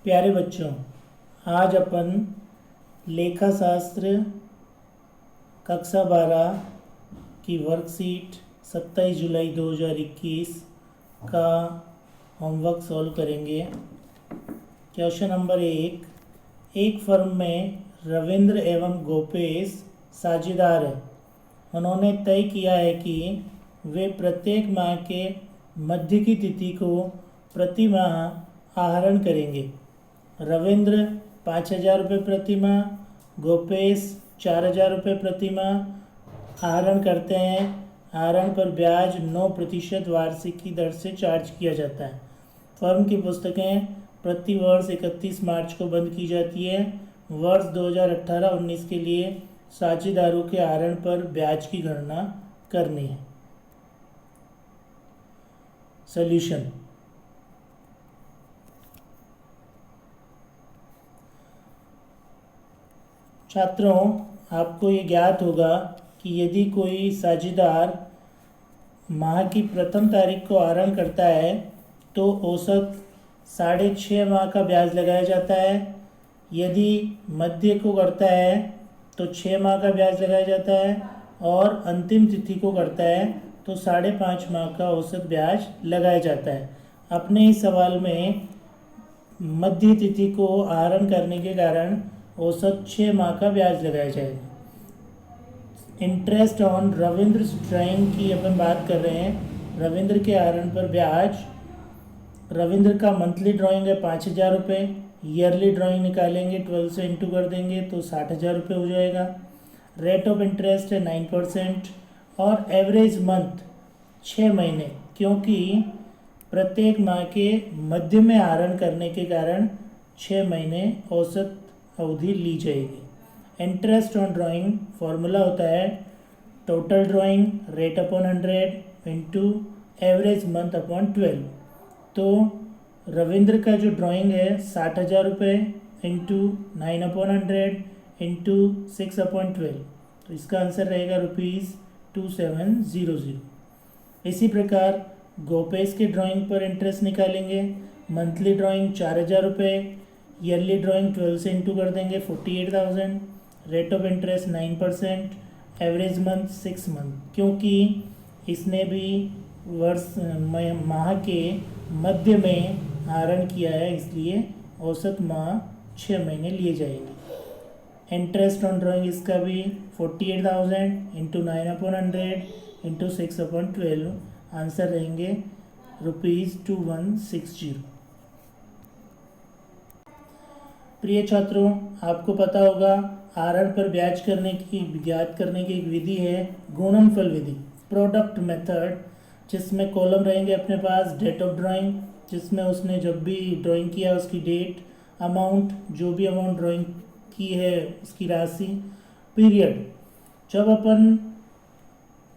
प्यारे बच्चों, आज अपन लेखा शास्त्र कक्षा 12 की वर्कशीट 27 जुलाई 2021 का होमवर्क सॉल्व करेंगे। Question number 1। एक फर्म में रविंद्र एवं गोपेश साझेदार हैं। उन्होंने तय किया है कि वे प्रत्येक माह के मध्य की तिथि को प्रति माह आहरण करेंगे। रविंद्र 5,000 रुपये प्रति माह, गोपेश 4,000 रुपये प्रति माह आहरण करते हैं। आहरण पर ब्याज 9% वार्षिक की दर से चार्ज किया जाता है। फर्म की पुस्तकें प्रति वर्ष 31 मार्च को बंद की जाती है। वर्ष 2018-19 के लिए साझेदारों के आहरण पर ब्याज की गणना करनी है। सॉल्यूशन। छात्रों, आपको ये ज्ञात होगा कि यदि कोई साझेदार माह की प्रथम तारीख को आहरण करता है तो औसत 6.5 माह का ब्याज लगाया जाता है। यदि मध्य को करता है तो 6 माह का ब्याज लगाया जाता है और अंतिम तिथि को करता है तो 5.5 माह का औसत ब्याज लगाया जाता है। अपने इस सवाल में मध्य तिथि को आहरण करने के कारण औसत 6 माह का ब्याज लगाया जाएगा। इंटरेस्ट ऑन रविंद्र ड्राइंग की अपन बात कर रहे हैं। रविंद्र के आहरण पर ब्याज, रविंद्र का मंथली ड्राइंग है 5,000 रुपये, ईयरली ड्राइंग निकालेंगे 12 से इंटू कर देंगे तो 60,000 रुपये हो जाएगा। रेट ऑफ इंटरेस्ट है 9% और एवरेज मंथ 6 महीने, क्योंकि प्रत्येक माह के मध्य में आहरण करने के कारण 6 महीने औसत अवधि ली जाएगी। इंटरेस्ट ऑन ड्राइंग फॉर्मूला होता है total drawing rate upon 100 into average month upon 12। तो रविंद्र का जो ड्राइंग है 60,000 रुपये इंटू 9/100 इंटू 6/12, तो इसका आंसर रहेगा ₹2700। इसी प्रकार गोपेश के ड्राइंग पर इंटरेस्ट निकालेंगे। मंथली ड्राइंग 4,000 रुपये, ईयरली ड्राइंग 12 से इंटू कर देंगे 48,000, rate of interest 9%, average month 6 month, क्योंकि इसने भी वर्ष माह के मध्य में आहरण किया है, इसलिए औसत माह 6 महीने लिए जाएंगे। इंटरेस्ट ऑन ड्राइंग इसका भी 48,000 इंटू 9/100 इंटू 6/12, आंसर रहेंगे ₹2160। प्रिय छात्रों, आपको पता होगा आहरण पर ब्याज ज्ञात करने की एक विधि है गुणनफल विधि, प्रोडक्ट मेथड, जिसमें कॉलम रहेंगे अपने पास डेट ऑफ ड्राइंग, जिसमें उसने जब भी ड्राइंग किया उसकी डेट, अमाउंट, जो भी अमाउंट ड्राइंग की है उसकी राशि, पीरियड। जब अपन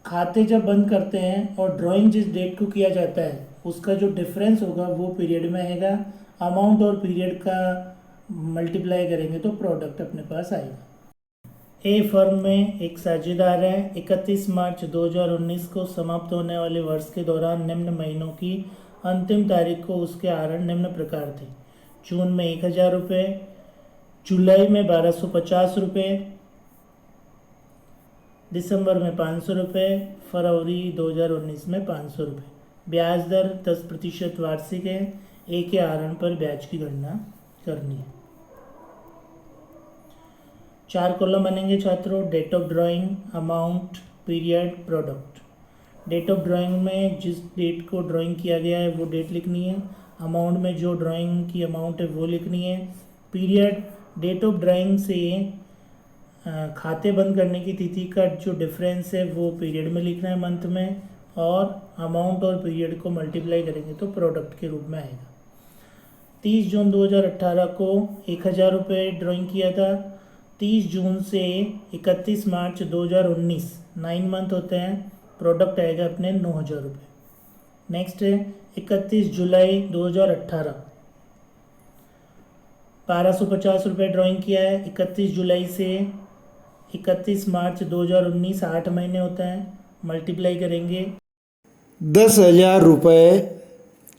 खाते जब बंद करते हैं और ड्राइंग जिस डेट को किया जाता है उसका जो डिफरेंस होगा वो पीरियड में आएगा। अमाउंट और पीरियड का मल्टीप्लाई करेंगे तो प्रोडक्ट अपने पास आएगा। ए फर्म में एक साझेदार है। 31 मार्च 2019 को समाप्त होने वाले वर्ष के दौरान निम्न महीनों की अंतिम तारीख को उसके आहरण निम्न प्रकार थे। जून में 1,000 रुपये, जुलाई में 1,250 रुपये, दिसंबर में 500 रुपये, फरवरी 2019 में 500 रुपये। ब्याज दर 10% वार्षिक है। ए के आहरण पर ब्याज की गणना करनी है। 4 कॉलम बनेंगे छात्रों, date of drawing, amount, period, product. Date of drawing में जिस डेट को ड्राइंग किया गया है वो डेट लिखनी है। अमाउंट में जो ड्राइंग की अमाउंट है वो लिखनी है। पीरियड, डेट ऑफ ड्राइंग से खाते बंद करने की तिथि का जो डिफरेंस है वो पीरियड में लिखना है, मंथ में, और अमाउंट और पीरियड को मल्टीप्लाई करेंगे तो प्रोडक्ट के रूप में आएगा। 30 जून 2018 को 1,000 रुपये ड्राइंग किया था। 30 जून से 31 मार्च 2019 9 मंथ होते हैं, प्रोडक्ट आएगा अपने 9,000 रुपये। नेक्स्ट है 31 जुलाई 2018, 1,250 रुपये ड्राइंग किया है। 31 जुलाई से 31 मार्च 2019 8 महीने होता है, मल्टीप्लाई करेंगे 10,000 रुपये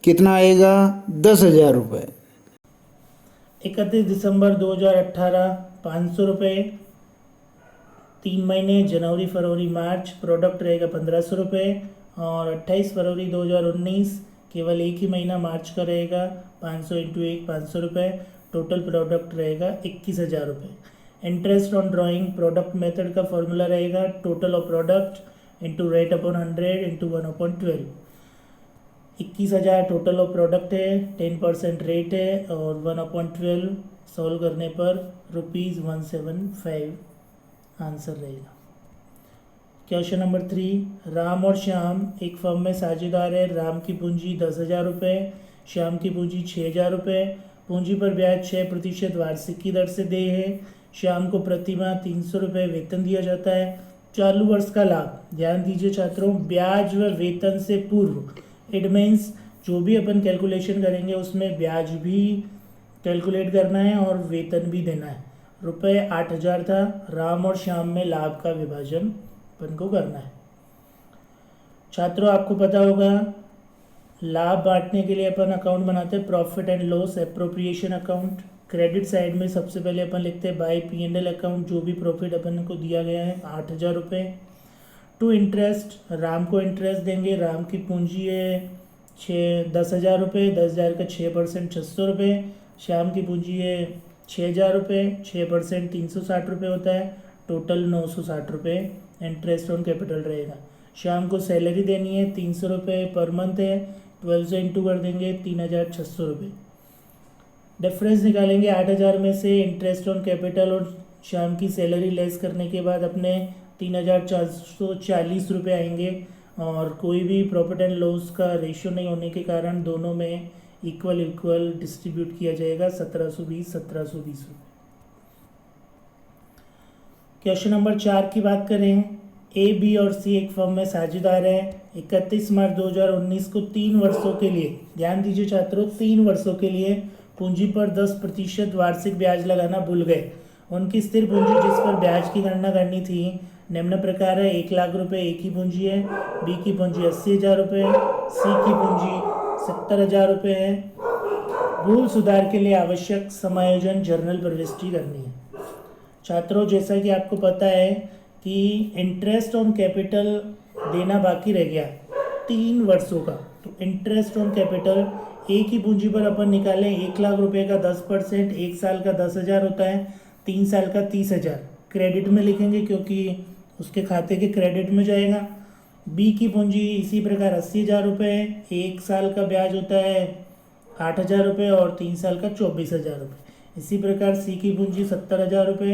कितना आएगा? 10,000 रुपये। 31 दिसंबर 2018 ₹500, 3 महीने जनवरी फरवरी मार्च प्रोडक्ट रहेगा ₹1500, और 28 फरवरी 2019 केवल एक ही महीना मार्च का रहेगा, 500 इंटू 1 ₹500, टोटल प्रोडक्ट रहेगा ₹21,000। Interest on drawing product method का फॉर्मूला रहेगा total of product into rate upon 100 into 1/12। 21,000 total of product है, 10% रेट है, और 1/12 सॉल्व करने पर ₹175 आंसर रहेगा। क्वेश्चन नंबर 3, राम और श्याम एक फर्म में साझेदार है। राम की पूंजी ₹10,000, श्याम की पूंजी ₹6,000। पूंजी पर ब्याज 6% वार्षिक की दर से दे है। श्याम को प्रति माह ₹300 वेतन दिया जाता है। चालू वर्ष का लाभ, ध्यान दीजिए छात्रों, ब्याज व वेतन से पूर्व, इट मीन्स जो भी अपन कैलकुलेशन करेंगे उसमें ब्याज भी कैलकुलेट करना है और वेतन भी देना है। ₹8,000 था। राम और श्याम में लाभ का विभाजन अपन को करना है। छात्रों आपको पता होगा लाभ बांटने के लिए अपन अकाउंट बनाते हैं profit and loss appropriation account. Credit side में सबसे पहले अपन लिखते हैं बाय P&L अकाउंट, जो भी प्रॉफिट अपन को दिया गया है ₹8,000। टू इंटरेस्ट, राम को इंटरेस्ट देंगे। राम की पूंजी है ₹10,000, 10,000 का 6% ₹600। श्याम की पूंजी है ₹6,000, 6% ₹360 होता है, टोटल ₹960 इंटरेस्ट ऑन कैपिटल रहेगा। शाम को सैलरी देनी है ₹300 पर मंथ है, 12 से इंटू कर देंगे ₹3,600। डिफरेंस निकालेंगे 8,000 में से इंटरेस्ट ऑन कैपिटल और शाम की सैलरी लेस करने के बाद अपने ₹3,440 आएंगे, और कोई भी प्रॉफिट एंड लॉस का रेशियो नहीं होने के कारण दोनों में इक्वल डिस्ट्रीब्यूट किया जाएगा 1720 रुपये। क्वेश्चन नंबर 4 की बात करें, ए बी और सी एक फर्म में साझेदार हैं। 31 मार्च 2019 को 3 वर्षों के लिए, ध्यान दीजिए छात्रों, 3 वर्षों के लिए पूंजी पर 10% वार्षिक ब्याज लगाना भूल गए। उनकी स्थिर पूंजी जिस पर ब्याज की गणना करनी थी निम्न प्रकार है। 1,00,000 ए की पूंजी है, बी की पूंजी ₹80,000, सी की पूंजी ₹70,000 है। भूल सुधार के लिए आवश्यक समायोजन जर्नल प्रविष्टि करनी है। छात्रों जैसा कि आपको पता है कि इंटरेस्ट ऑन कैपिटल देना बाकी रह गया 3 वर्षों का, तो इंटरेस्ट ऑन कैपिटल ए की पूंजी पर अपन निकालें 1,00,000 का 10%, 1 साल का 10,000 होता है, 3 साल का 30,000 क्रेडिट में लिखेंगे क्योंकि उसके खाते के क्रेडिट में जाएगा। बी की पूंजी इसी प्रकार ₹80,000 है, 1 साल का ब्याज होता है ₹8,000 और 3 साल का ₹24,000। इसी प्रकार सी की पूंजी ₹70,000,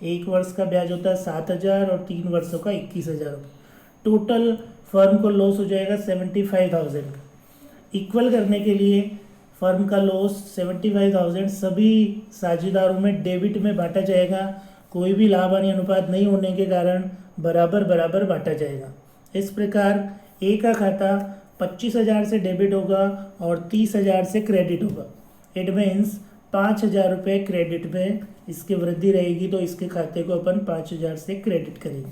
1 वर्ष का ब्याज होता है 7,000 और 3 वर्षों का ₹21,000। टोटल फर्म को लॉस हो जाएगा 75,000 का। इक्वल करने के लिए फर्म का लॉस 75,000 सभी साझेदारों में डेबिट में बांटा जाएगा। कोई भी लाभ हानि अनुपात नहीं होने के कारण बराबर बराबर बांटा जाएगा। इस प्रकार ए का खाता 25,000 से डेबिट होगा और 30,000 से क्रेडिट होगा। इट मीन्स ₹5,000 क्रेडिट में इसकी वृद्धि रहेगी, तो इसके खाते को अपन 5,000 से क्रेडिट करेंगे।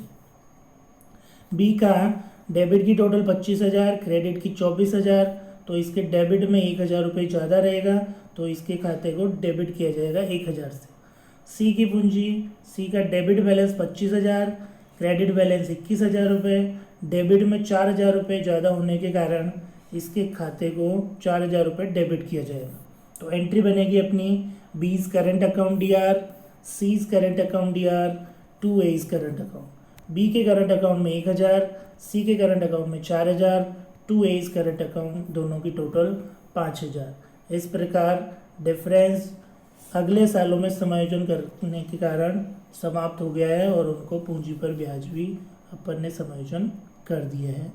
बी का डेबिट की टोटल 25,000, क्रेडिट की 24,000, तो इसके डेबिट में ₹1,000 ज़्यादा रहेगा, तो इसके खाते को डेबिट किया जाएगा 1,000 से। सी की पूंजी, सी का debit balance 25,000, credit balance ₹21,000, debit में ₹4,000 ज़्यादा होने के कारण इसके खाते को ₹4,000 डेबिट किया जाएगा। तो एंट्री बनेगी अपनी B's current account DR, C's current account DR, 2A's current account. B के करंट अकाउंट में 1,000, सी के करंट अकाउंट में 4,000, 2A's करंट अकाउंट दोनों की टोटल 5,000। इस प्रकार डिफरेंस अगले सालों में समायोजन करने के कारण समाप्त हो गया है और उनको पूंजी पर ब्याज भी अपन ने समायोजन कर दिए हैं।